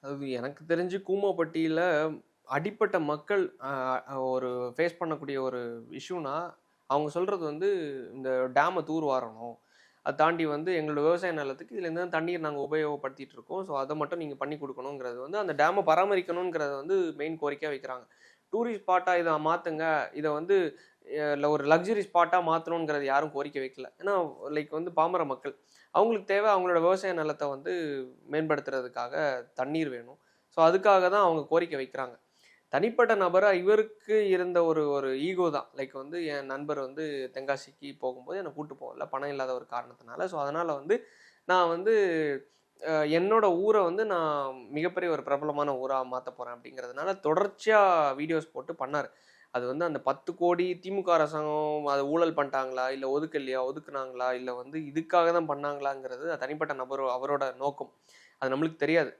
அது எனக்கு தெரிஞ்சு கூமப்பட்டியில அடிப்பட்ட மக்கள் ஒரு ஃபேஸ் பண்ணக்கூடிய ஒரு இஷ்யூனா, அவங்க சொல்றது வந்து இந்த டேம தூர்வாரணும். அத தாண்டி வந்து எங்களோட விவசாய நிலத்துக்கு இதுலேருந்து தான் தண்ணீர் நாங்க உபயோகப்படுத்திட்டு இருக்கோம். ஸோ அத மட்டும் நீங்க பண்ணி குடுக்கணுங்கிறது வந்து அந்த டேம பராமரிக்கணுங்கிறத வந்து மெயின் கோரிக்கையா வைக்கிறாங்க. டூரிஸ்ட் ஸ்பாட்டா இத மாத்துங்க. இத வந்து இல்ல ஒரு லக்ஸரி ஸ்பாட்டா மாத்தணுங்கிறது யாரும் கோரிக்கை வைக்கல. ஏன்னா லைக் வந்து பாமர மக்கள். அவங்களுக்கு தேவை அவங்களோட விவசாய நிலத்த வந்து மேம்படுத்துறதுக்காக தண்ணீர் வேணும். ஸோ அதுக்காக தான் அவங்க கோரிக்கை வைக்கிறாங்க. தனிப்பட்ட நபரா இவருக்கு இருந்த ஒரு ஒரு ஈகோ தான். லைக் வந்து என் நண்பர் வந்து தென்காசிக்கு போகும்போது என்ன கூட்டு போகல. பணம் இல்லாத ஒரு காரணத்தினால. ஸோ அதனால வந்து நான் வந்து என்னோட ஊர வந்து நான் மிகப்பெரிய ஒரு பிரபலமான ஊரா மாத்தப் போறேன் அப்படிங்கிறதுனால தொடர்ச்சியா வீடியோஸ் போட்டு பண்ணாரு. அது வந்து அந்த 10,00,00,000 திமுக அரசாங்கம் அத ஊழல் பண்ணிட்டாங்களா? இல்ல ஒதுக்கலையா? ஒதுக்குனாங்களா? இல்ல வந்து இதுக்காக தான் பண்ணாங்களாங்கிறது தனிப்பட்ட நபர் அவரோட நோக்கம். அது நம்மளுக்கு தெரியாது.